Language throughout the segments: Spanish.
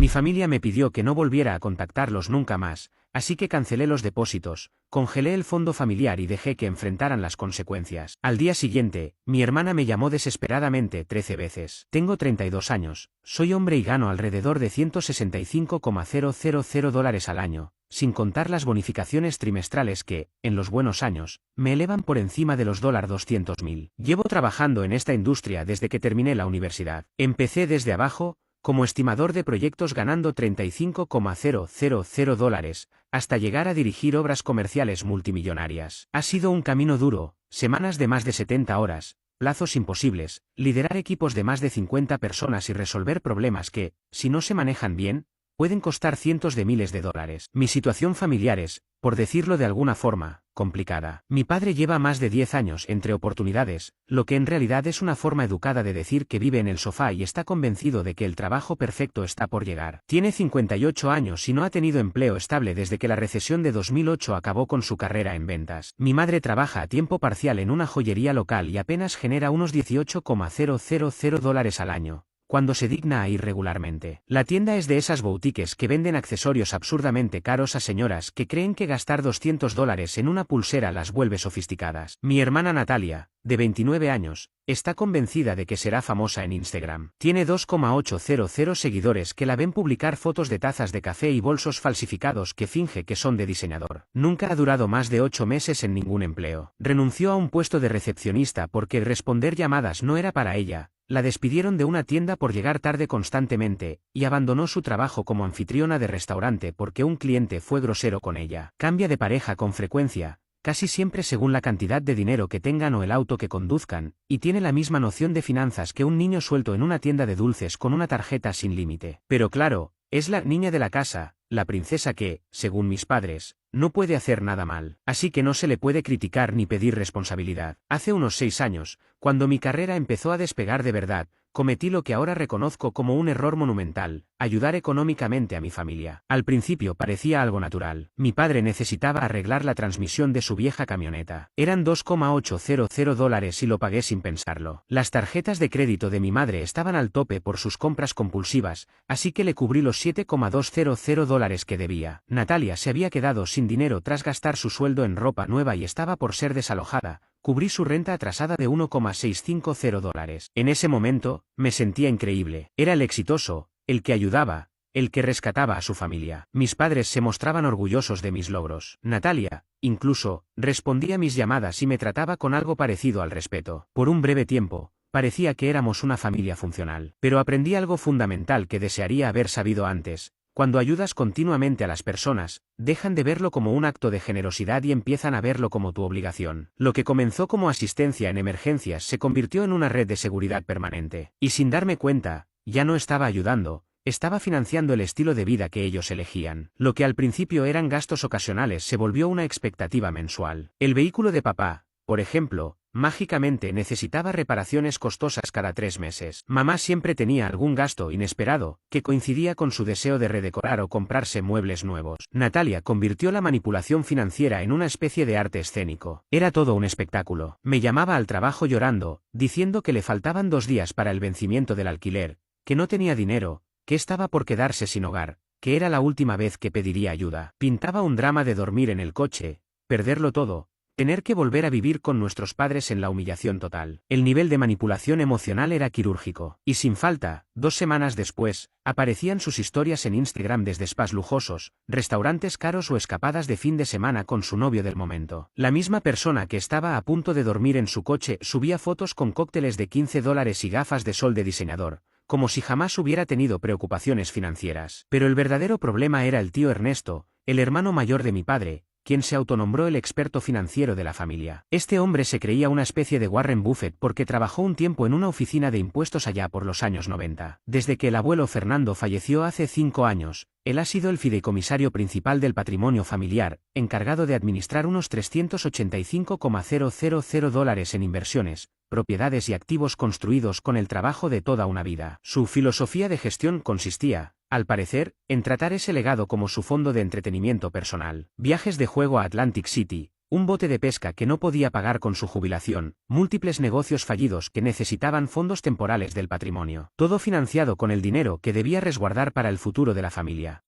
Mi familia me pidió que no volviera a contactarlos nunca más, así que cancelé los depósitos, congelé el fondo familiar y dejé que enfrentaran las consecuencias. Al día siguiente, mi hermana me llamó desesperadamente 13 veces. Tengo 32 años, soy hombre y gano alrededor de $165,000 al año, sin contar las bonificaciones trimestrales que, en los buenos años, me elevan por encima de los $200,000. Llevo trabajando en esta industria desde que terminé la universidad. Empecé desde abajo, como estimador de proyectos ganando $35,000, hasta llegar a dirigir obras comerciales multimillonarias. Ha sido un camino duro, semanas de más de 70 horas, plazos imposibles, liderar equipos de más de 50 personas y resolver problemas que, si no se manejan bien, pueden costar cientos de miles de dólares. Mi situación familiar es, por decirlo de alguna forma, complicada. Mi padre lleva más de 10 años entre oportunidades, lo que en realidad es una forma educada de decir que vive en el sofá y está convencido de que el trabajo perfecto está por llegar. Tiene 58 años y no ha tenido empleo estable desde que la recesión de 2008 acabó con su carrera en ventas. Mi madre trabaja a tiempo parcial en una joyería local y apenas genera unos $18,000 al año, cuando se digna a ir regularmente. La tienda es de esas boutiques que venden accesorios absurdamente caros a señoras que creen que gastar $200 en una pulsera las vuelve sofisticadas. Mi hermana Natalia, de 29 años, está convencida de que será famosa en Instagram. Tiene 2,800 seguidores que la ven publicar fotos de tazas de café y bolsos falsificados que finge que son de diseñador. Nunca ha durado más de 8 meses en ningún empleo. Renunció a un puesto de recepcionista porque responder llamadas no era para ella. La despidieron de una tienda por llegar tarde constantemente, y abandonó su trabajo como anfitriona de restaurante porque un cliente fue grosero con ella. Cambia de pareja con frecuencia, casi siempre según la cantidad de dinero que tengan o el auto que conduzcan, y tiene la misma noción de finanzas que un niño suelto en una tienda de dulces con una tarjeta sin límite. Pero claro, es la niña de la casa, la princesa que, según mis padres, no puede hacer nada mal, así que no se le puede criticar ni pedir responsabilidad. Hace unos 6 años, cuando mi carrera empezó a despegar de verdad, cometí lo que ahora reconozco como un error monumental: ayudar económicamente a mi familia. Al principio parecía algo natural. Mi padre necesitaba arreglar la transmisión de su vieja camioneta. Eran $2,800 y lo pagué sin pensarlo. Las tarjetas de crédito de mi madre estaban al tope por sus compras compulsivas, así que le cubrí los $7,200 que debía. Natalia se había quedado sin dinero tras gastar su sueldo en ropa nueva y estaba por ser desalojada. Cubrí su renta atrasada de $1,650. En ese momento, me sentía increíble. Era el exitoso, el que ayudaba, el que rescataba a su familia. Mis padres se mostraban orgullosos de mis logros. Natalia, incluso, respondía a mis llamadas y me trataba con algo parecido al respeto. Por un breve tiempo, parecía que éramos una familia funcional. Pero aprendí algo fundamental que desearía haber sabido antes. Cuando ayudas continuamente a las personas, dejan de verlo como un acto de generosidad y empiezan a verlo como tu obligación. Lo que comenzó como asistencia en emergencias se convirtió en una red de seguridad permanente. Y sin darme cuenta, ya no estaba ayudando, estaba financiando el estilo de vida que ellos elegían. Lo que al principio eran gastos ocasionales se volvió una expectativa mensual. El vehículo de papá, por ejemplo, mágicamente necesitaba reparaciones costosas cada 3 meses. Mamá siempre tenía algún gasto inesperado, que coincidía con su deseo de redecorar o comprarse muebles nuevos. Natalia convirtió la manipulación financiera en una especie de arte escénico. Era todo un espectáculo. Me llamaba al trabajo llorando, diciendo que le faltaban 2 días para el vencimiento del alquiler, que no tenía dinero, que estaba por quedarse sin hogar, que era la última vez que pediría ayuda. Pintaba un drama de dormir en el coche, perderlo todo, tener que volver a vivir con nuestros padres en la humillación total. El nivel de manipulación emocional era quirúrgico. Y sin falta, 2 semanas después, aparecían sus historias en Instagram desde spas lujosos, restaurantes caros o escapadas de fin de semana con su novio del momento. La misma persona que estaba a punto de dormir en su coche subía fotos con cócteles de $15 y gafas de sol de diseñador, como si jamás hubiera tenido preocupaciones financieras. Pero el verdadero problema era el tío Ernesto, el hermano mayor de mi padre, quien se autonombró el experto financiero de la familia. Este hombre se creía una especie de Warren Buffett porque trabajó un tiempo en una oficina de impuestos allá por los años 90. Desde que el abuelo Fernando falleció hace 5 años, él ha sido el fideicomisario principal del patrimonio familiar, encargado de administrar unos $385,000 en inversiones, propiedades y activos construidos con el trabajo de toda una vida. Su filosofía de gestión consistía, al parecer, en tratar ese legado como su fondo de entretenimiento personal. Viajes de juego a Atlantic City, un bote de pesca que no podía pagar con su jubilación, múltiples negocios fallidos que necesitaban fondos temporales del patrimonio, todo financiado con el dinero que debía resguardar para el futuro de la familia.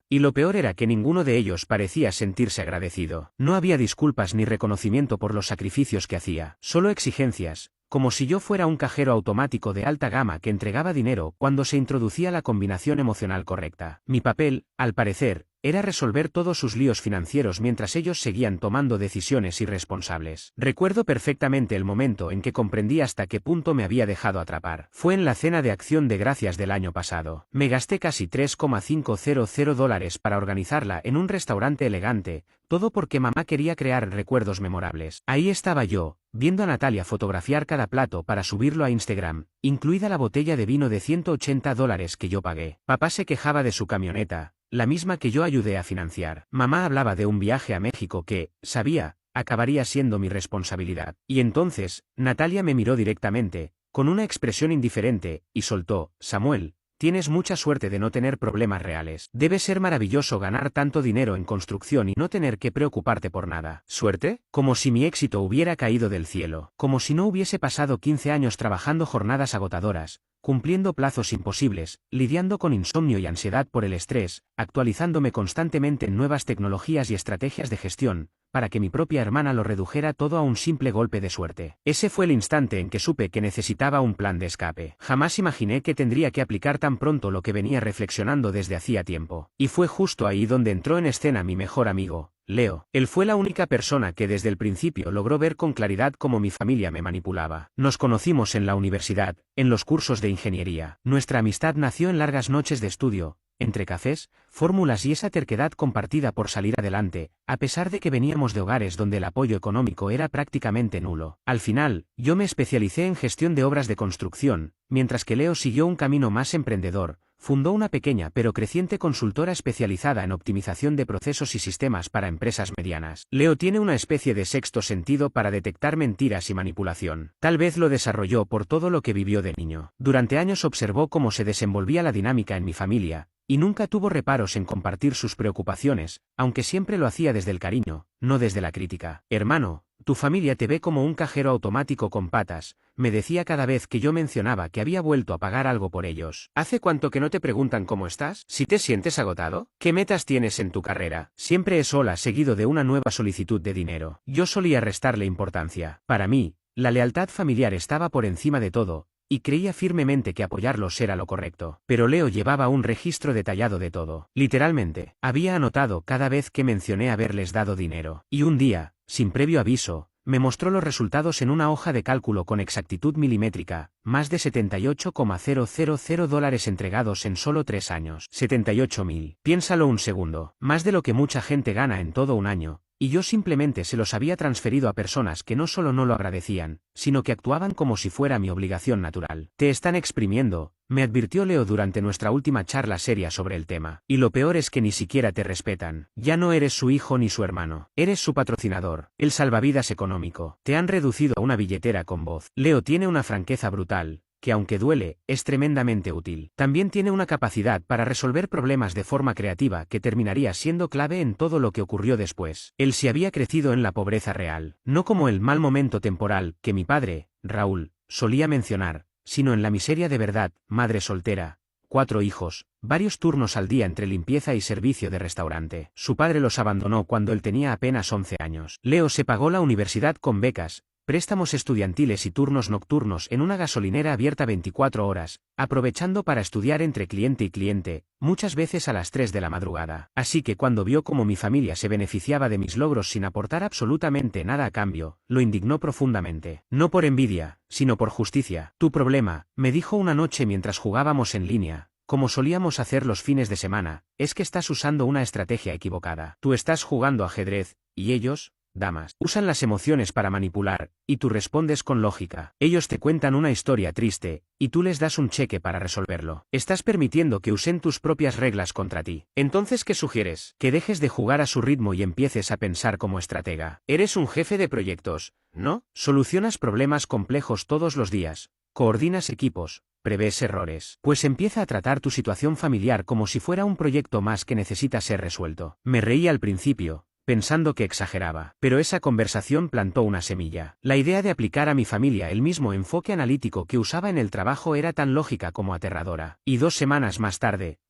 Y lo peor era que ninguno de ellos parecía sentirse agradecido. No había disculpas ni reconocimiento por los sacrificios que hacía, solo exigencias, como si yo fuera un cajero automático de alta gama que entregaba dinero cuando se introducía la combinación emocional correcta. Mi papel, al parecer, era resolver todos sus líos financieros mientras ellos seguían tomando decisiones irresponsables. Recuerdo perfectamente el momento en que comprendí hasta qué punto me había dejado atrapar. Fue en la cena de Acción de Gracias del año pasado. Me gasté casi $3,500 para organizarla en un restaurante elegante, todo porque mamá quería crear recuerdos memorables. Ahí estaba yo, viendo a Natalia fotografiar cada plato para subirlo a Instagram, incluida la botella de vino de $180 que yo pagué. Papá se quejaba de su camioneta, la misma que yo ayudé a financiar. Mamá hablaba de un viaje a México que, sabía, acabaría siendo mi responsabilidad. Y entonces, Natalia me miró directamente, con una expresión indiferente, y soltó: Samuel, tienes mucha suerte de no tener problemas reales. Debe ser maravilloso ganar tanto dinero en construcción y no tener que preocuparte por nada. ¿Suerte? Como si mi éxito hubiera caído del cielo. Como si no hubiese pasado 15 años trabajando jornadas agotadoras, cumpliendo plazos imposibles, lidiando con insomnio y ansiedad por el estrés, actualizándome constantemente en nuevas tecnologías y estrategias de gestión, para que mi propia hermana lo redujera todo a un simple golpe de suerte. Ese fue el instante en que supe que necesitaba un plan de escape. Jamás imaginé que tendría que aplicar tan pronto lo que venía reflexionando desde hacía tiempo. Y fue justo ahí donde entró en escena mi mejor amigo, Leo. Él fue la única persona que desde el principio logró ver con claridad cómo mi familia me manipulaba. Nos conocimos en la universidad, en los cursos de ingeniería. Nuestra amistad nació en largas noches de estudio, entre cafés, fórmulas y esa terquedad compartida por salir adelante, a pesar de que veníamos de hogares donde el apoyo económico era prácticamente nulo. Al final, yo me especialicé en gestión de obras de construcción, mientras que Leo siguió un camino más emprendedor. Fundó una pequeña pero creciente consultora especializada en optimización de procesos y sistemas para empresas medianas. Leo tiene una especie de sexto sentido para detectar mentiras y manipulación. Tal vez lo desarrolló por todo lo que vivió de niño. Durante años observó cómo se desenvolvía la dinámica en mi familia, y nunca tuvo reparos en compartir sus preocupaciones, aunque siempre lo hacía desde el cariño, no desde la crítica. Hermano, tu familia te ve como un cajero automático con patas, me decía cada vez que yo mencionaba que había vuelto a pagar algo por ellos. ¿Hace cuánto que no te preguntan cómo estás? ¿Si te sientes agotado? ¿Qué metas tienes en tu carrera? Siempre es hola seguido de una nueva solicitud de dinero. Yo solía restarle importancia. Para mí, la lealtad familiar estaba por encima de todo, y creía firmemente que apoyarlos era lo correcto. Pero Leo llevaba un registro detallado de todo. Literalmente, había anotado cada vez que mencioné haberles dado dinero. Y un día, sin previo aviso, me mostró los resultados en una hoja de cálculo con exactitud milimétrica, más de $78,000 entregados en solo 3 años. 78.000. Piénsalo un segundo, más de lo que mucha gente gana en todo un año. Y yo simplemente se los había transferido a personas que no solo no lo agradecían, sino que actuaban como si fuera mi obligación natural. Te están exprimiendo, me advirtió Leo durante nuestra última charla seria sobre el tema. Y lo peor es que ni siquiera te respetan. Ya no eres su hijo ni su hermano. Eres su patrocinador, el salvavidas económico. Te han reducido a una billetera con voz. Leo tiene una franqueza brutal, que aunque duele, es tremendamente útil. También tiene una capacidad para resolver problemas de forma creativa que terminaría siendo clave en todo lo que ocurrió después. Él sí había crecido en la pobreza real, no como el mal momento temporal que mi padre, Raúl, solía mencionar, sino en la miseria de verdad. Madre soltera, 4 hijos, varios turnos al día entre limpieza y servicio de restaurante. Su padre los abandonó cuando él tenía apenas 11 años. Leo se pagó la universidad con becas, préstamos estudiantiles y turnos nocturnos en una gasolinera abierta 24 horas, aprovechando para estudiar entre cliente y cliente, muchas veces a las 3 de la madrugada. Así que cuando vio cómo mi familia se beneficiaba de mis logros sin aportar absolutamente nada a cambio, lo indignó profundamente. No por envidia, sino por justicia. Tu problema, me dijo una noche mientras jugábamos en línea, como solíamos hacer los fines de semana, es que estás usando una estrategia equivocada. Tú estás jugando ajedrez, y ellos, damas, usan las emociones para manipular, y tú respondes con lógica. Ellos te cuentan una historia triste, y tú les das un cheque para resolverlo. Estás permitiendo que usen tus propias reglas contra ti. Entonces, ¿qué sugieres? Que dejes de jugar a su ritmo y empieces a pensar como estratega. Eres un jefe de proyectos, ¿no? Solucionas problemas complejos todos los días, coordinas equipos, prevés errores. Pues empieza a tratar tu situación familiar como si fuera un proyecto más que necesita ser resuelto. Me reí al principio, pensando que exageraba. Pero esa conversación plantó una semilla. La idea de aplicar a mi familia el mismo enfoque analítico que usaba en el trabajo era tan lógica como aterradora. Y 2 semanas más tarde,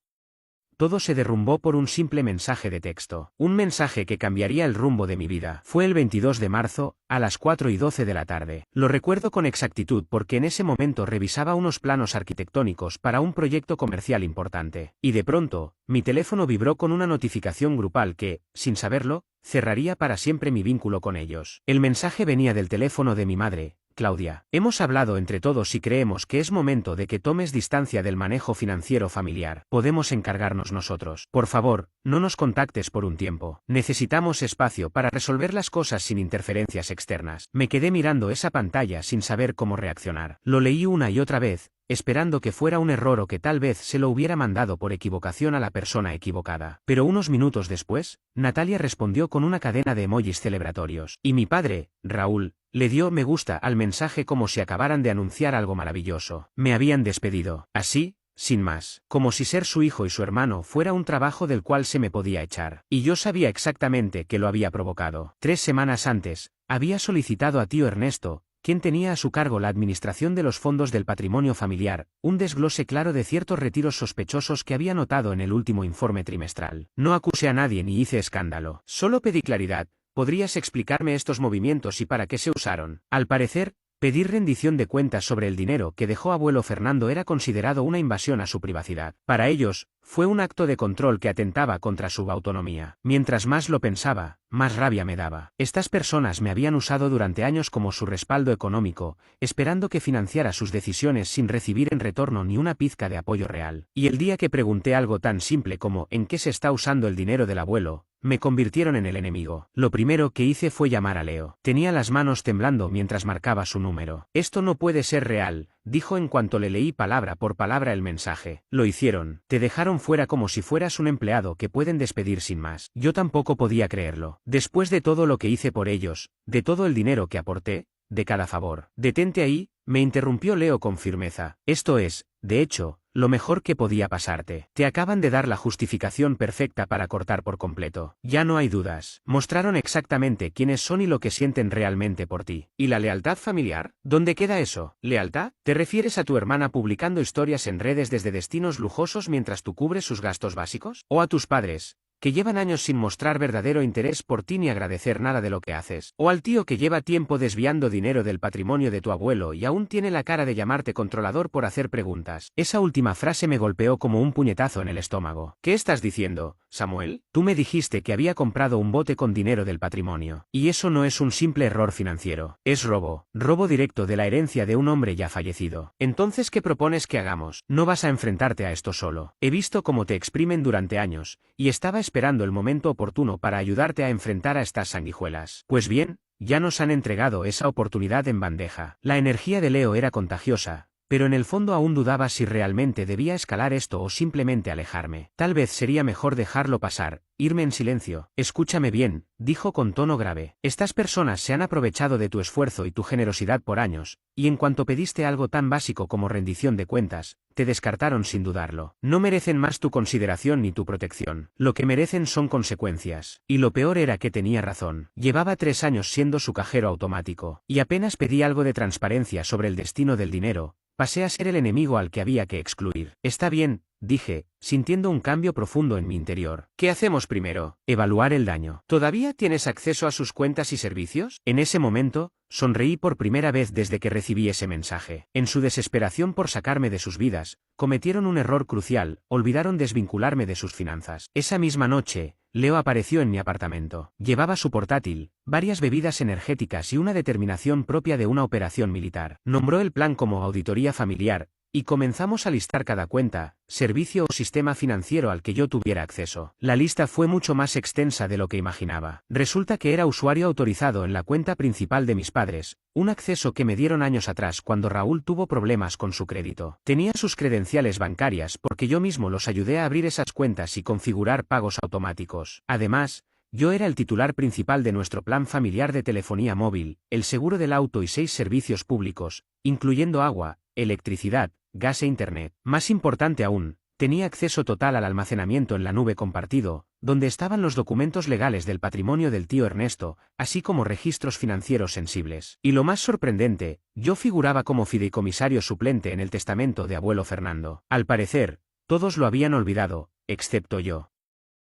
todo se derrumbó por un simple mensaje de texto. Un mensaje que cambiaría el rumbo de mi vida. Fue el 22 de marzo, a las 4:12 de la tarde. Lo recuerdo con exactitud porque en ese momento revisaba unos planos arquitectónicos para un proyecto comercial importante. Y de pronto, mi teléfono vibró con una notificación grupal que, sin saberlo, cerraría para siempre mi vínculo con ellos. El mensaje venía del teléfono de mi madre, Claudia. Hemos hablado entre todos y creemos que es momento de que tomes distancia del manejo financiero familiar. Podemos encargarnos nosotros. Por favor, no nos contactes por un tiempo. Necesitamos espacio para resolver las cosas sin interferencias externas. Me quedé mirando esa pantalla sin saber cómo reaccionar. Lo leí una y otra vez, esperando que fuera un error o que tal vez se lo hubiera mandado por equivocación a la persona equivocada. Pero unos minutos después, Natalia respondió con una cadena de emojis celebratorios. Y mi padre, Raúl, le dio me gusta al mensaje como si acabaran de anunciar algo maravilloso. Me habían despedido. Así, sin más. Como si ser su hijo y su hermano fuera un trabajo del cual se me podía echar. Y yo sabía exactamente que lo había provocado. 3 semanas antes, había solicitado a tío Ernesto, quien tenía a su cargo la administración de los fondos del patrimonio familiar, un desglose claro de ciertos retiros sospechosos que había notado en el último informe trimestral. No acusé a nadie ni hice escándalo. Solo pedí claridad. ¿Podrías explicarme estos movimientos y para qué se usaron? Al parecer, pedir rendición de cuentas sobre el dinero que dejó abuelo Fernando era considerado una invasión a su privacidad. Para ellos, fue un acto de control que atentaba contra su autonomía. Mientras más lo pensaba, más rabia me daba. Estas personas me habían usado durante años como su respaldo económico, esperando que financiara sus decisiones sin recibir en retorno ni una pizca de apoyo real. Y el día que pregunté algo tan simple como ¿en qué se está usando el dinero del abuelo?, me convirtieron en el enemigo. Lo primero que hice fue llamar a Leo. Tenía las manos temblando mientras marcaba su número. Esto no puede ser real, dijo en cuanto le leí palabra por palabra el mensaje. Lo hicieron. Te dejaron fuera como si fueras un empleado que pueden despedir sin más. Yo tampoco podía creerlo. Después de todo lo que hice por ellos, de todo el dinero que aporté, de cada favor. Detente ahí, me interrumpió Leo con firmeza. Esto es, de hecho, lo mejor que podía pasarte. Te acaban de dar la justificación perfecta para cortar por completo. Ya no hay dudas. Mostraron exactamente quiénes son y lo que sienten realmente por ti. ¿Y la lealtad familiar? ¿Dónde queda eso? ¿Lealtad? ¿Te refieres a tu hermana publicando historias en redes desde destinos lujosos mientras tú cubres sus gastos básicos? ¿O a tus padres, que llevan años sin mostrar verdadero interés por ti ni agradecer nada de lo que haces? ¿O al tío que lleva tiempo desviando dinero del patrimonio de tu abuelo y aún tiene la cara de llamarte controlador por hacer preguntas? Esa última frase me golpeó como un puñetazo en el estómago. ¿Qué estás diciendo, Samuel? Tú me dijiste que había comprado un bote con dinero del patrimonio. Y eso no es un simple error financiero. Es robo. Robo directo de la herencia de un hombre ya fallecido. Entonces, ¿qué propones que hagamos? No vas a enfrentarte a esto solo. He visto cómo te exprimen durante años, y estaba esperando el momento oportuno para ayudarte a enfrentar a estas sanguijuelas. Pues bien, ya nos han entregado esa oportunidad en bandeja. La energía de Leo era contagiosa, pero en el fondo aún dudaba si realmente debía escalar esto o simplemente alejarme. Tal vez sería mejor dejarlo pasar, irme en silencio. Escúchame bien, dijo con tono grave. Estas personas se han aprovechado de tu esfuerzo y tu generosidad por años, y en cuanto pediste algo tan básico como rendición de cuentas, te descartaron sin dudarlo. No merecen más tu consideración ni tu protección. Lo que merecen son consecuencias. Y lo peor era que tenía razón. Llevaba 3 años siendo su cajero automático, y apenas pedí algo de transparencia sobre el destino del dinero, pasé a ser el enemigo al que había que excluir. Está bien, dije, sintiendo un cambio profundo en mi interior. ¿Qué hacemos primero? Evaluar el daño. ¿Todavía tienes acceso a sus cuentas y servicios? En ese momento, sonreí por primera vez desde que recibí ese mensaje. En su desesperación por sacarme de sus vidas, cometieron un error crucial, olvidaron desvincularme de sus finanzas. Esa misma noche, Leo apareció en mi apartamento. Llevaba su portátil, varias bebidas energéticas y una determinación propia de una operación militar. Nombró el plan como auditoría familiar, y comenzamos a listar cada cuenta, servicio o sistema financiero al que yo tuviera acceso. La lista fue mucho más extensa de lo que imaginaba. Resulta que era usuario autorizado en la cuenta principal de mis padres, un acceso que me dieron años atrás cuando Raúl tuvo problemas con su crédito. Tenía sus credenciales bancarias porque yo mismo los ayudé a abrir esas cuentas y configurar pagos automáticos. Además, yo era el titular principal de nuestro plan familiar de telefonía móvil, el seguro del auto y 6 servicios públicos, incluyendo agua, electricidad, gas e internet. Más importante aún, tenía acceso total al almacenamiento en la nube compartido, donde estaban los documentos legales del patrimonio del tío Ernesto, así como registros financieros sensibles. Y lo más sorprendente, yo figuraba como fideicomisario suplente en el testamento de abuelo Fernando. Al parecer, todos lo habían olvidado, excepto yo.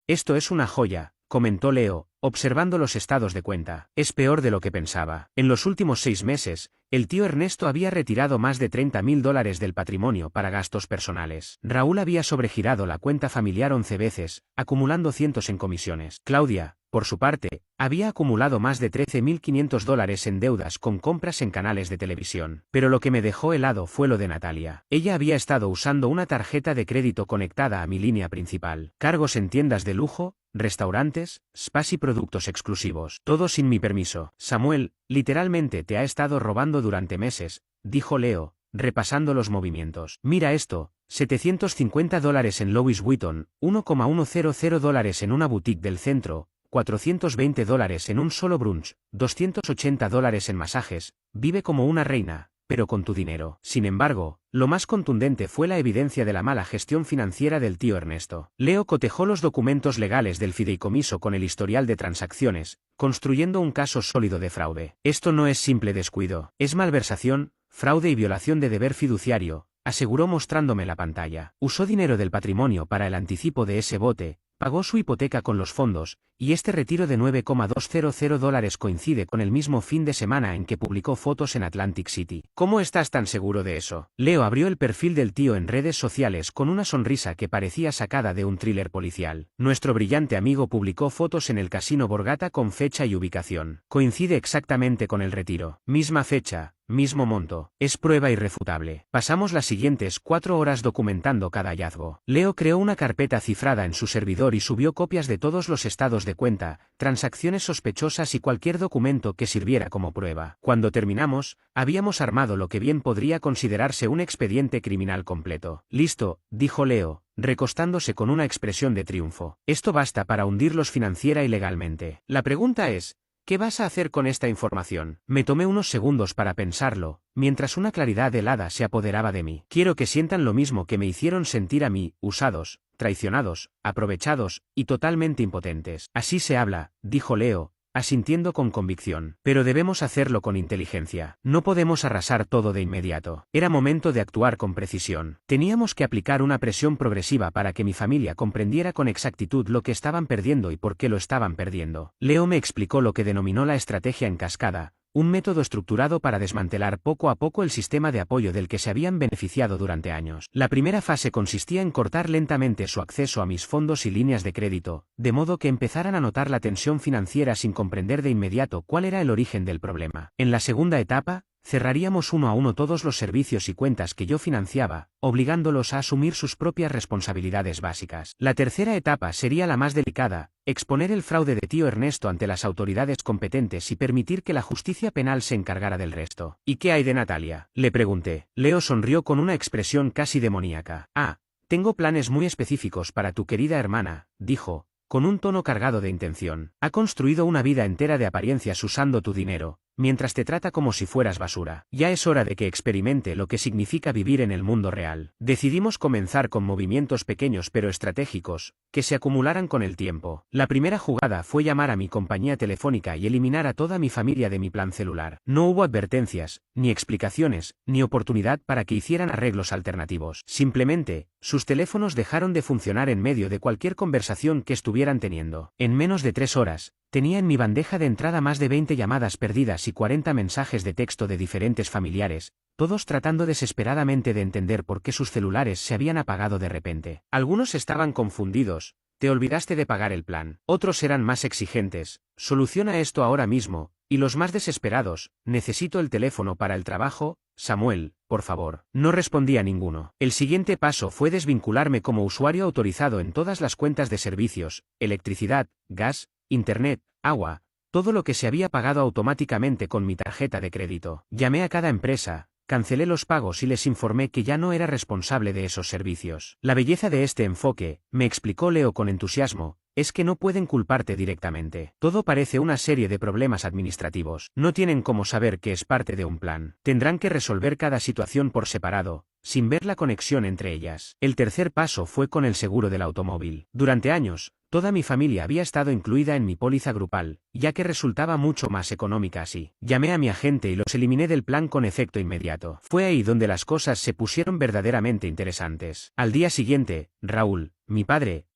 Esto es una joya, comentó Leo, observando los estados de cuenta. Es peor de lo que pensaba. En los últimos 6 meses, el tío Ernesto había retirado más de $30.000 del patrimonio para gastos personales. Raúl había sobregirado la cuenta familiar 11 veces, acumulando cientos en comisiones. Claudia, por su parte, había acumulado más de $13.500 en deudas con compras en canales de televisión. Pero lo que me dejó helado fue lo de Natalia. Ella había estado usando una tarjeta de crédito conectada a mi línea principal. Cargos en tiendas de lujo, restaurantes, spas y productos exclusivos. Todo sin mi permiso. Samuel, literalmente te ha estado robando durante meses, dijo Leo, repasando los movimientos. Mira esto, $750 en Louis Vuitton, $1,100 en una boutique del centro, $420 en un solo brunch, $280 en masajes, vive como una reina, pero con tu dinero. Sin embargo, lo más contundente fue la evidencia de la mala gestión financiera del tío Ernesto. Leo cotejó los documentos legales del fideicomiso con el historial de transacciones, construyendo un caso sólido de fraude. Esto no es simple descuido, es malversación, fraude y violación de deber fiduciario, aseguró mostrándome la pantalla. Usó dinero del patrimonio para el anticipo de ese bote, pagó su hipoteca con los fondos, y este retiro de $9,200 coincide con el mismo fin de semana en que publicó fotos en Atlantic City. ¿Cómo estás tan seguro de eso? Leo abrió el perfil del tío en redes sociales con una sonrisa que parecía sacada de un thriller policial. Nuestro brillante amigo publicó fotos en el Casino Borgata con fecha y ubicación. Coincide exactamente con el retiro. Misma fecha. Mismo monto. Es prueba irrefutable. Pasamos las siguientes 4 horas documentando cada hallazgo. Leo creó una carpeta cifrada en su servidor y subió copias de todos los estados de cuenta, transacciones sospechosas y cualquier documento que sirviera como prueba. Cuando terminamos, habíamos armado lo que bien podría considerarse un expediente criminal completo. Listo, dijo Leo, recostándose con una expresión de triunfo. Esto basta para hundirlos financiera y legalmente. La pregunta es, ¿qué vas a hacer con esta información? Me tomé unos segundos para pensarlo, mientras una claridad helada se apoderaba de mí. Quiero que sientan lo mismo que me hicieron sentir a mí, usados, traicionados, aprovechados, y totalmente impotentes. Así se habla, dijo Leo, asintiendo con convicción. Pero debemos hacerlo con inteligencia. No podemos arrasar todo de inmediato. Era momento de actuar con precisión. Teníamos que aplicar una presión progresiva para que mi familia comprendiera con exactitud lo que estaban perdiendo y por qué lo estaban perdiendo. Leo me explicó lo que denominó la estrategia en cascada, un método estructurado para desmantelar poco a poco el sistema de apoyo del que se habían beneficiado durante años. La primera fase consistía en cortar lentamente su acceso a mis fondos y líneas de crédito, de modo que empezaran a notar la tensión financiera sin comprender de inmediato cuál era el origen del problema. En la segunda etapa, cerraríamos uno a uno todos los servicios y cuentas que yo financiaba, obligándolos a asumir sus propias responsabilidades básicas. La tercera etapa sería la más delicada, exponer el fraude de tío Ernesto ante las autoridades competentes y permitir que la justicia penal se encargara del resto. ¿Y qué hay de Natalia?, le pregunté. Leo sonrió con una expresión casi demoníaca. Tengo planes muy específicos para tu querida hermana, dijo, con un tono cargado de intención. Ha construido una vida entera de apariencias usando tu dinero, mientras te trata como si fueras basura. Ya es hora de que experimente lo que significa vivir en el mundo real. Decidimos comenzar con movimientos pequeños pero estratégicos, que se acumularan con el tiempo. La primera jugada fue llamar a mi compañía telefónica y eliminar a toda mi familia de mi plan celular. No hubo advertencias, ni explicaciones, ni oportunidad para que hicieran arreglos alternativos. Simplemente, sus teléfonos dejaron de funcionar en medio de cualquier conversación que estuvieran teniendo. En menos de 3 horas, tenía en mi bandeja de entrada más de 20 llamadas perdidas y 40 mensajes de texto de diferentes familiares, todos tratando desesperadamente de entender por qué sus celulares se habían apagado de repente. Algunos estaban confundidos, te olvidaste de pagar el plan. Otros eran más exigentes, soluciona esto ahora mismo, y los más desesperados, necesito el teléfono para el trabajo, Samuel, por favor. No respondía ninguno. El siguiente paso fue desvincularme como usuario autorizado en todas las cuentas de servicios, electricidad, gas, internet, agua, todo lo que se había pagado automáticamente con mi tarjeta de crédito. Llamé a cada empresa, cancelé los pagos y les informé que ya no era responsable de esos servicios. La belleza de este enfoque, me explicó Leo con entusiasmo, es que no pueden culparte directamente. Todo parece una serie de problemas administrativos. No tienen cómo saber que es parte de un plan. Tendrán que resolver cada situación por separado, sin ver la conexión entre ellas. El tercer paso fue con el seguro del automóvil. Durante años, toda mi familia había estado incluida en mi póliza grupal, ya que resultaba mucho más económica así. Llamé a mi agente y los eliminé del plan con efecto inmediato. Fue ahí donde las cosas se pusieron verdaderamente interesantes. Al día siguiente, Raúl, mi padre,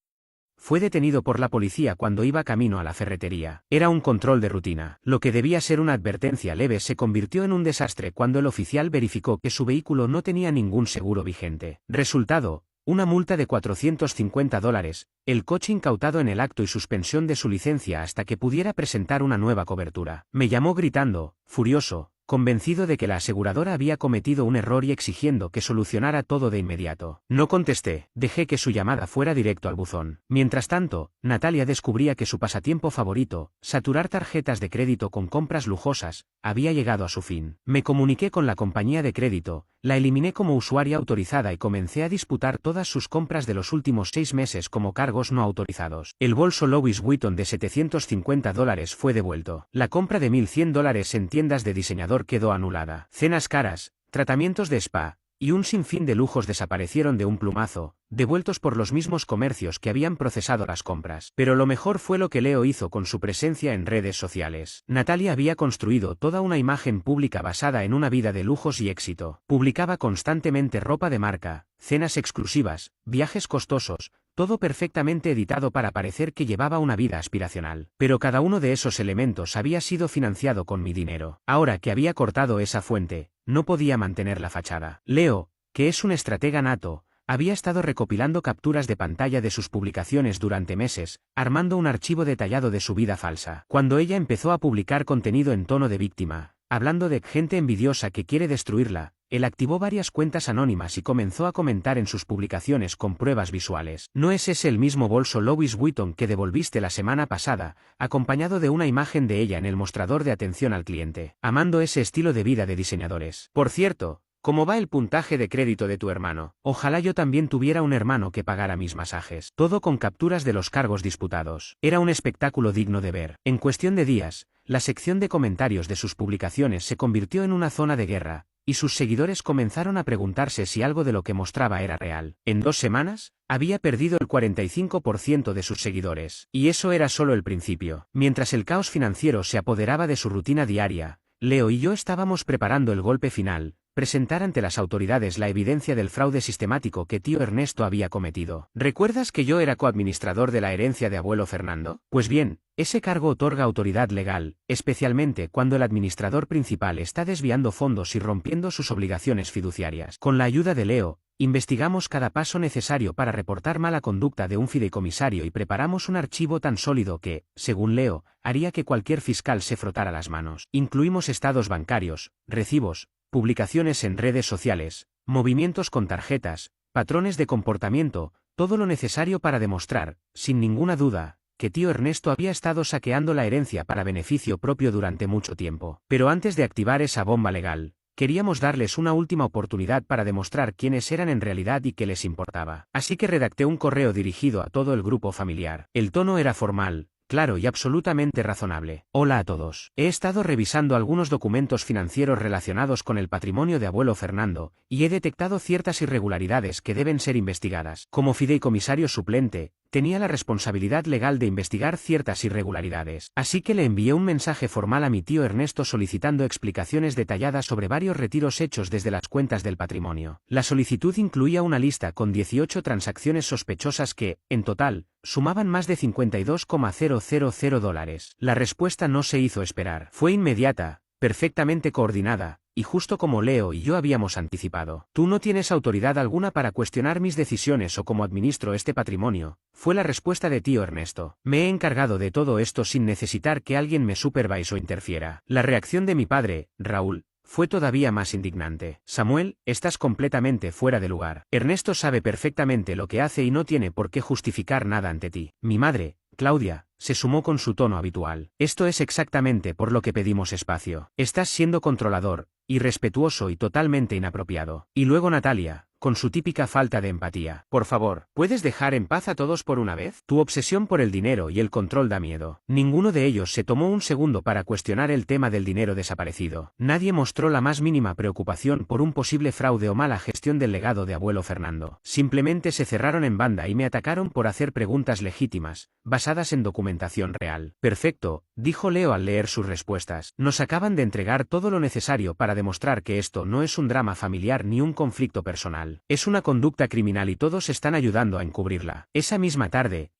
fue detenido por la policía cuando iba camino a la ferretería. Era un control de rutina. Lo que debía ser una advertencia leve se convirtió en un desastre cuando el oficial verificó que su vehículo no tenía ningún seguro vigente. Resultado: una multa de $450, el coche incautado en el acto y suspensión de su licencia hasta que pudiera presentar una nueva cobertura. Me llamó gritando, furioso, convencido de que la aseguradora había cometido un error y exigiendo que solucionara todo de inmediato. No contesté, dejé que su llamada fuera directo al buzón. Mientras tanto, Natalia descubría que su pasatiempo favorito, saturar tarjetas de crédito con compras lujosas, había llegado a su fin. Me comuniqué con la compañía de crédito, la eliminé como usuaria autorizada y comencé a disputar todas sus compras de los últimos 6 meses como cargos no autorizados. El bolso Louis Vuitton de $750 fue devuelto. La compra de $1100 en tiendas de diseñador quedó anulada. Cenas caras, tratamientos de spa y un sinfín de lujos desaparecieron de un plumazo, devueltos por los mismos comercios que habían procesado las compras. Pero lo mejor fue lo que Leo hizo con su presencia en redes sociales. Natalia había construido toda una imagen pública basada en una vida de lujos y éxito. Publicaba constantemente ropa de marca, cenas exclusivas, viajes costosos, todo perfectamente editado para parecer que llevaba una vida aspiracional. Pero cada uno de esos elementos había sido financiado con mi dinero. Ahora que había cortado esa fuente, no podía mantener la fachada. Leo, que es un estratega nato, había estado recopilando capturas de pantalla de sus publicaciones durante meses, armando un archivo detallado de su vida falsa. Cuando ella empezó a publicar contenido en tono de víctima, hablando de gente envidiosa que quiere destruirla, él activó varias cuentas anónimas y comenzó a comentar en sus publicaciones con pruebas visuales. ¿No es ese el mismo bolso Louis Vuitton que devolviste la semana pasada, acompañado de una imagen de ella en el mostrador de atención al cliente? Amando ese estilo de vida de diseñadores. Por cierto, ¿cómo va el puntaje de crédito de tu hermano? Ojalá yo también tuviera un hermano que pagara mis masajes. Todo con capturas de los cargos disputados. Era un espectáculo digno de ver. En cuestión de días, la sección de comentarios de sus publicaciones se convirtió en una zona de guerra, y sus seguidores comenzaron a preguntarse si algo de lo que mostraba era real. En 2 semanas, había perdido el 45% de sus seguidores. Y eso era solo el principio. Mientras el caos financiero se apoderaba de su rutina diaria, Leo y yo estábamos preparando el golpe final: presentar ante las autoridades la evidencia del fraude sistemático que tío Ernesto había cometido. ¿Recuerdas que yo era coadministrador de la herencia de abuelo Fernando? Pues bien, ese cargo otorga autoridad legal, especialmente cuando el administrador principal está desviando fondos y rompiendo sus obligaciones fiduciarias. Con la ayuda de Leo, investigamos cada paso necesario para reportar mala conducta de un fideicomisario y preparamos un archivo tan sólido que, según Leo, haría que cualquier fiscal se frotara las manos. Incluimos estados bancarios, recibos, publicaciones en redes sociales, movimientos con tarjetas, patrones de comportamiento, todo lo necesario para demostrar, sin ninguna duda, que tío Ernesto había estado saqueando la herencia para beneficio propio durante mucho tiempo. Pero antes de activar esa bomba legal, queríamos darles una última oportunidad para demostrar quiénes eran en realidad y qué les importaba. Así que redacté un correo dirigido a todo el grupo familiar. El tono era formal, claro y absolutamente razonable. Hola a todos. He estado revisando algunos documentos financieros relacionados con el patrimonio de abuelo Fernando, y he detectado ciertas irregularidades que deben ser investigadas. Como fideicomisario suplente, tenía la responsabilidad legal de investigar ciertas irregularidades. Así que le envié un mensaje formal a mi tío Ernesto solicitando explicaciones detalladas sobre varios retiros hechos desde las cuentas del patrimonio. La solicitud incluía una lista con 18 transacciones sospechosas que, en total, sumaban más de $52,000. La respuesta no se hizo esperar. Fue inmediata, perfectamente coordinada, y justo como Leo y yo habíamos anticipado. Tú no tienes autoridad alguna para cuestionar mis decisiones o cómo administro este patrimonio, fue la respuesta de tío Ernesto. Me he encargado de todo esto sin necesitar que alguien me supervise o interfiera. La reacción de mi padre, Raúl, fue todavía más indignante. Samuel, estás completamente fuera de lugar. Ernesto sabe perfectamente lo que hace y no tiene por qué justificar nada ante ti. Mi madre, Claudia, se sumó con su tono habitual. Esto es exactamente por lo que pedimos espacio. Estás siendo controlador, irrespetuoso y totalmente inapropiado. Y luego Natalia, con su típica falta de empatía. Por favor, ¿puedes dejar en paz a todos por una vez? Tu obsesión por el dinero y el control da miedo. Ninguno de ellos se tomó un segundo para cuestionar el tema del dinero desaparecido. Nadie mostró la más mínima preocupación por un posible fraude o mala gestión del legado de abuelo Fernando. Simplemente se cerraron en banda y me atacaron por hacer preguntas legítimas, basadas en documentación real. Perfecto, dijo Leo al leer sus respuestas. Nos acaban de entregar todo lo necesario para demostrar que esto no es un drama familiar ni un conflicto personal. Es una conducta criminal y todos están ayudando a encubrirla. Esa misma tarde,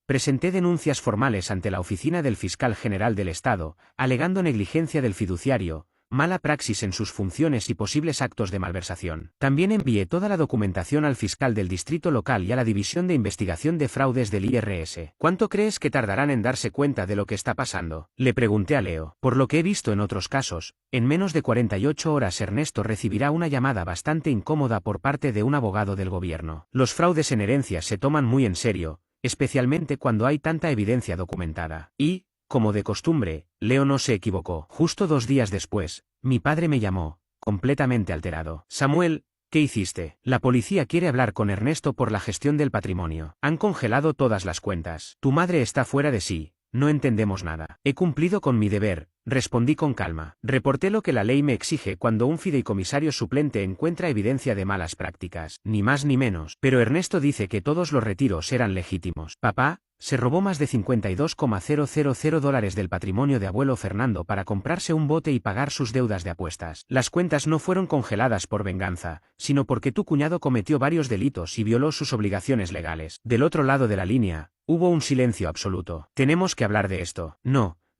presenté denuncias formales ante la oficina del fiscal general del Estado, alegando negligencia del fiduciario, mala praxis en sus funciones y posibles actos de malversación. También envié toda la documentación al fiscal del distrito local y a la División de Investigación de Fraudes del IRS. ¿Cuánto crees que tardarán en darse cuenta de lo que está pasando? Le pregunté a Leo. Por lo que he visto en otros casos, en menos de 48 horas Ernesto recibirá una llamada bastante incómoda por parte de un abogado del gobierno. Los fraudes en herencias se toman muy en serio, especialmente cuando hay tanta evidencia documentada. Y, como de costumbre, Leo no se equivocó. Justo 2 días después, mi padre me llamó, completamente alterado. Samuel, ¿qué hiciste? La policía quiere hablar con Ernesto por la gestión del patrimonio. Han congelado todas las cuentas. Tu madre está fuera de sí. No entendemos nada. He cumplido con mi deber, respondí con calma. Reporté lo que la ley me exige cuando un fideicomisario suplente encuentra evidencia de malas prácticas. Ni más ni menos. Pero Ernesto dice que todos los retiros eran legítimos. Papá se robó más de $52,000 del patrimonio de abuelo Fernando para comprarse un bote y pagar sus deudas de apuestas. Las cuentas no fueron congeladas por venganza, sino porque tu cuñado cometió varios delitos y violó sus obligaciones legales. Del otro lado de la línea, hubo un silencio absoluto. Tenemos que hablar de esto.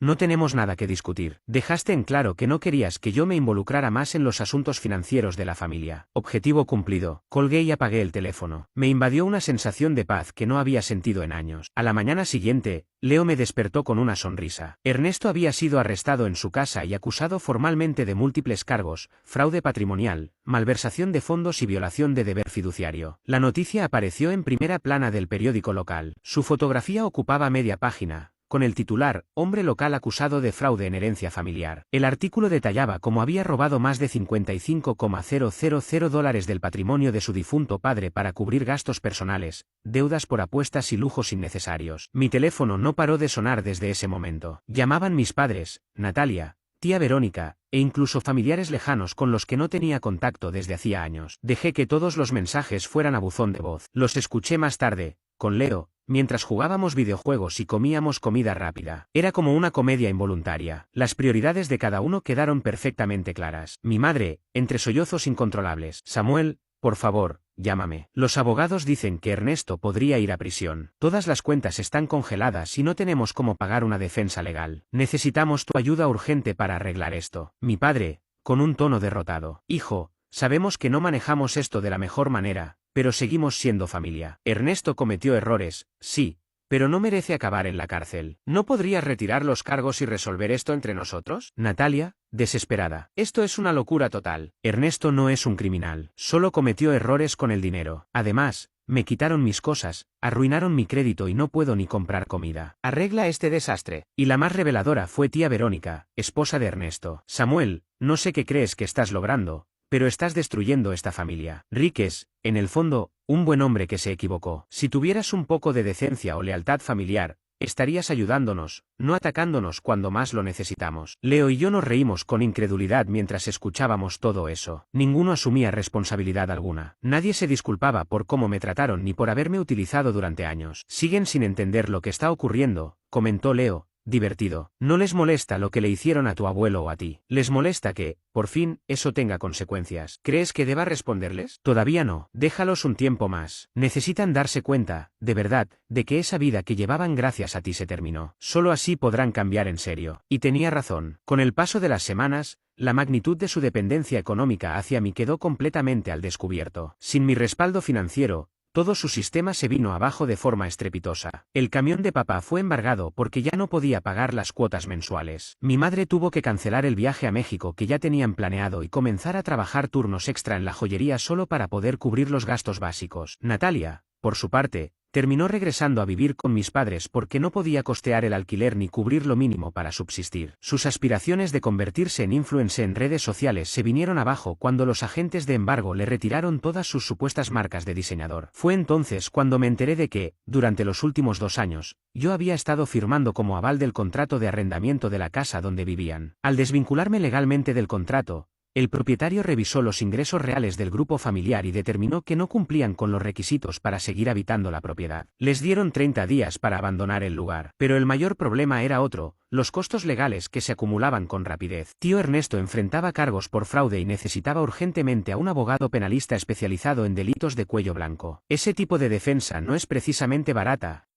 No tenemos nada que discutir. Dejaste en claro que no querías que yo me involucrara más en los asuntos financieros de la familia. Objetivo cumplido. Colgué y apagué el teléfono. Me invadió una sensación de paz que no había sentido en años. A la mañana siguiente, Leo me despertó con una sonrisa. Ernesto había sido arrestado en su casa y acusado formalmente de múltiples cargos, fraude patrimonial, malversación de fondos y violación de deber fiduciario. La noticia apareció en primera plana del periódico local. Su fotografía ocupaba media página, con el titular, hombre local acusado de fraude en herencia familiar. El artículo detallaba cómo había robado más de $55,000 del patrimonio de su difunto padre para cubrir gastos personales, deudas por apuestas y lujos innecesarios. Mi teléfono no paró de sonar desde ese momento. Llamaban mis padres, Natalia, tía Verónica, e incluso familiares lejanos con los que no tenía contacto desde hacía años. Dejé que todos los mensajes fueran a buzón de voz. Los escuché más tarde, con Leo, mientras jugábamos videojuegos y comíamos comida rápida. Era como una comedia involuntaria. Las prioridades de cada uno quedaron perfectamente claras. Mi madre, entre sollozos incontrolables. Samuel, por favor, llámame. Los abogados dicen que Ernesto podría ir a prisión. Todas las cuentas están congeladas y no tenemos cómo pagar una defensa legal. Necesitamos tu ayuda urgente para arreglar esto. Mi padre, con un tono derrotado. Hijo, sabemos que no manejamos esto de la mejor manera, pero seguimos siendo familia. Ernesto cometió errores, sí, pero no merece acabar en la cárcel. ¿No podrías retirar los cargos y resolver esto entre nosotros? Natalia, desesperada. Esto es una locura total. Ernesto no es un criminal. Solo cometió errores con el dinero. Además, me quitaron mis cosas, arruinaron mi crédito y no puedo ni comprar comida. Arregla este desastre. Y la más reveladora fue tía Verónica, esposa de Ernesto. Samuel, no sé qué crees que estás logrando, pero estás destruyendo esta familia. Rick es, en el fondo, un buen hombre que se equivocó. Si tuvieras un poco de decencia o lealtad familiar, estarías ayudándonos, no atacándonos cuando más lo necesitamos. Leo y yo nos reímos con incredulidad mientras escuchábamos todo eso. Ninguno asumía responsabilidad alguna. Nadie se disculpaba por cómo me trataron ni por haberme utilizado durante años. Siguen sin entender lo que está ocurriendo, comentó Leo, divertido. No les molesta lo que le hicieron a tu abuelo o a ti. Les molesta que, por fin, eso tenga consecuencias. ¿Crees que deba responderles? Todavía no. Déjalos un tiempo más. Necesitan darse cuenta, de verdad, de que esa vida que llevaban gracias a ti se terminó. Solo así podrán cambiar en serio. Y tenía razón. Con el paso de las semanas, la magnitud de su dependencia económica hacia mí quedó completamente al descubierto. Sin mi respaldo financiero, todo su sistema se vino abajo de forma estrepitosa. El camión de papá fue embargado porque ya no podía pagar las cuotas mensuales. Mi madre tuvo que cancelar el viaje a México que ya tenían planeado y comenzar a trabajar turnos extra en la joyería solo para poder cubrir los gastos básicos. Natalia, por su parte, Terminó regresando a vivir con mis padres porque no podía costear el alquiler ni cubrir lo mínimo para subsistir. Sus aspiraciones de convertirse en influencer en redes sociales se vinieron abajo cuando los agentes de embargo le retiraron todas sus supuestas marcas de diseñador. Fue entonces cuando me enteré de que, durante los últimos 2 años, yo había estado firmando como aval del contrato de arrendamiento de la casa donde vivían. Al desvincularme legalmente del contrato, el propietario revisó los ingresos reales del grupo familiar y determinó que no cumplían con los requisitos para seguir habitando la propiedad. Les dieron 30 días para abandonar el lugar. Pero el mayor problema era otro, los costos legales que se acumulaban con rapidez. Tío Ernesto enfrentaba cargos por fraude y necesitaba urgentemente a un abogado penalista especializado en delitos de cuello blanco. Ese tipo de defensa no es precisamente barata.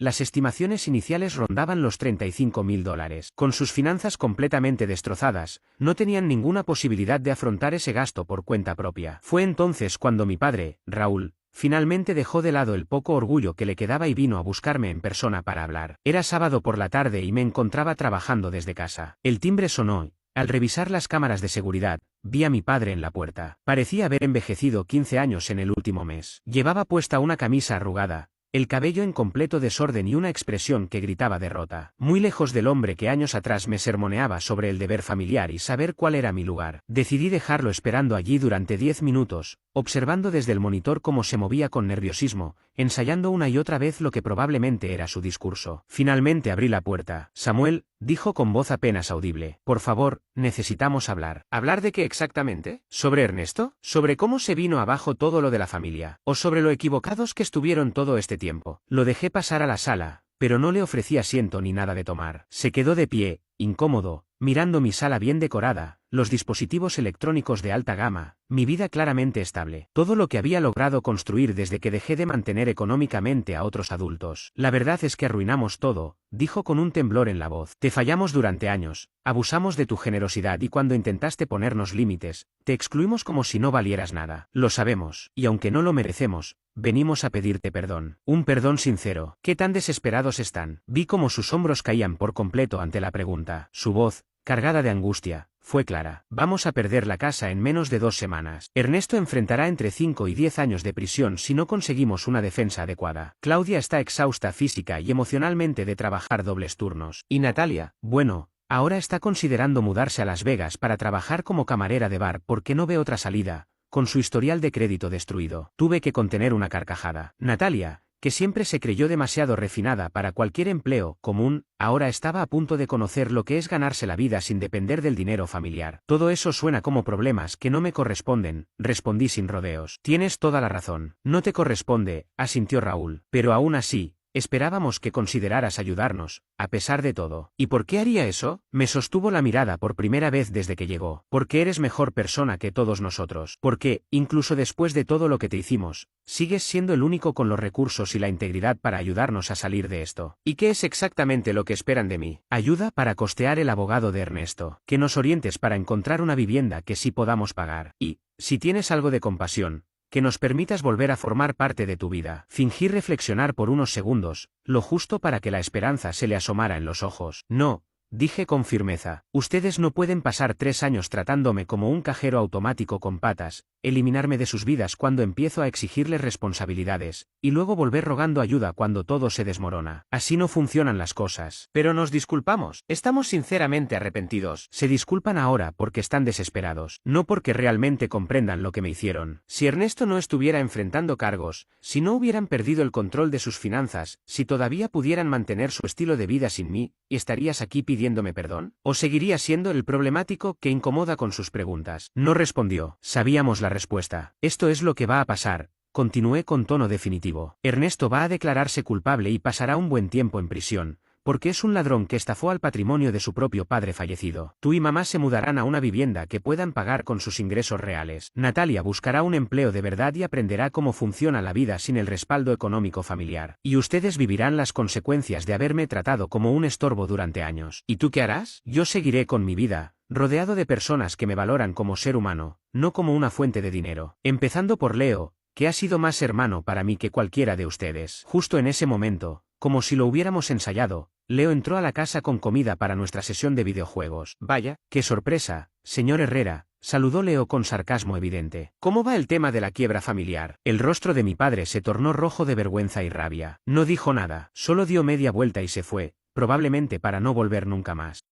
Las estimaciones iniciales rondaban los $35.000. Con sus finanzas completamente destrozadas, no tenían ninguna posibilidad de afrontar ese gasto por cuenta propia. Fue entonces cuando mi padre, Raúl, finalmente dejó de lado el poco orgullo que le quedaba y vino a buscarme en persona para hablar. Era sábado por la tarde y me encontraba trabajando desde casa. El timbre sonó. Al revisar las cámaras de seguridad, vi a mi padre en la puerta. Parecía haber envejecido 15 años en el último mes. Llevaba puesta una camisa arrugada, el cabello en completo desorden y una expresión que gritaba derrota. Muy lejos del hombre que años atrás me sermoneaba sobre el deber familiar y saber cuál era mi lugar. Decidí dejarlo esperando allí durante 10 minutos, observando desde el monitor cómo se movía con nerviosismo, ensayando una y otra vez lo que probablemente era su discurso. Finalmente abrí la puerta. Samuel, dijo con voz apenas audible. Por favor, necesitamos hablar. ¿Hablar de qué exactamente? ¿Sobre Ernesto? ¿Sobre cómo se vino abajo todo lo de la familia? ¿O sobre lo equivocados que estuvieron todo este tiempo? Lo dejé pasar a la sala, pero no le ofrecí asiento ni nada de tomar. Se quedó de pie, incómodo, mirando mi sala bien decorada, los dispositivos electrónicos de alta gama, mi vida claramente estable, todo lo que había logrado construir desde que dejé de mantener económicamente a otros adultos. La verdad es que arruinamos todo, dijo con un temblor en la voz. Te fallamos durante años, abusamos de tu generosidad y cuando intentaste ponernos límites, te excluimos como si no valieras nada. Lo sabemos, y aunque no lo merecemos, venimos a pedirte perdón. Un perdón sincero. ¿Qué tan desesperados están? Vi cómo sus hombros caían por completo ante la pregunta. Su voz, cargada de angustia, fue clara. Vamos a perder la casa en menos de 2 semanas. Ernesto enfrentará entre 5 y 10 años de prisión si no conseguimos una defensa adecuada. Claudia está exhausta física y emocionalmente de trabajar dobles turnos. Y Natalia, bueno, ahora está considerando mudarse a Las Vegas para trabajar como camarera de bar porque no ve otra salida, con su historial de crédito destruido. Tuve que contener una carcajada. Natalia, que siempre se creyó demasiado refinada para cualquier empleo común, ahora estaba a punto de conocer lo que es ganarse la vida sin depender del dinero familiar. Todo eso suena como problemas que no me corresponden, respondí sin rodeos. Tienes toda la razón. No te corresponde, asintió Raúl. Pero aún así, esperábamos que consideraras ayudarnos, a pesar de todo. ¿Y por qué haría eso? Me sostuvo la mirada por primera vez desde que llegó. Porque eres mejor persona que todos nosotros. Porque, incluso después de todo lo que te hicimos, sigues siendo el único con los recursos y la integridad para ayudarnos a salir de esto. ¿Y qué es exactamente lo que esperan de mí? Ayuda para costear el abogado de Ernesto. Que nos orientes para encontrar una vivienda que sí podamos pagar. Y, si tienes algo de compasión, que nos permitas volver a formar parte de tu vida. Fingí reflexionar por unos segundos, lo justo para que la esperanza se le asomara en los ojos. No, dije con firmeza, ustedes no pueden pasar 3 años tratándome como un cajero automático con patas, eliminarme de sus vidas cuando empiezo a exigirles responsabilidades, y luego volver rogando ayuda cuando todo se desmorona. Así no funcionan las cosas. Pero nos disculpamos, estamos sinceramente arrepentidos. Se disculpan ahora porque están desesperados, no porque realmente comprendan lo que me hicieron. Si Ernesto no estuviera enfrentando cargos, si no hubieran perdido el control de sus finanzas, si todavía pudieran mantener su estilo de vida sin mí, ¿estarías aquí pidiéndome perdón? ¿O seguiría siendo el problemático que incomoda con sus preguntas? No respondió. Sabíamos la respuesta. Esto es lo que va a pasar, continué con tono definitivo. Ernesto va a declararse culpable y pasará un buen tiempo en prisión, porque es un ladrón que estafó al patrimonio de su propio padre fallecido. Tú y mamá se mudarán a una vivienda que puedan pagar con sus ingresos reales. Natalia buscará un empleo de verdad y aprenderá cómo funciona la vida sin el respaldo económico familiar. Y ustedes vivirán las consecuencias de haberme tratado como un estorbo durante años. ¿Y tú qué harás? Yo seguiré con mi vida, rodeado de personas que me valoran como ser humano, no como una fuente de dinero. Empezando por Leo, que ha sido más hermano para mí que cualquiera de ustedes. Justo en ese momento, como si lo hubiéramos ensayado, Leo entró a la casa con comida para nuestra sesión de videojuegos. Vaya, qué sorpresa, señor Herrera, saludó Leo con sarcasmo evidente. ¿Cómo va el tema de la quiebra familiar? El rostro de mi padre se tornó rojo de vergüenza y rabia. No dijo nada, solo dio media vuelta y se fue, probablemente para no volver nunca más.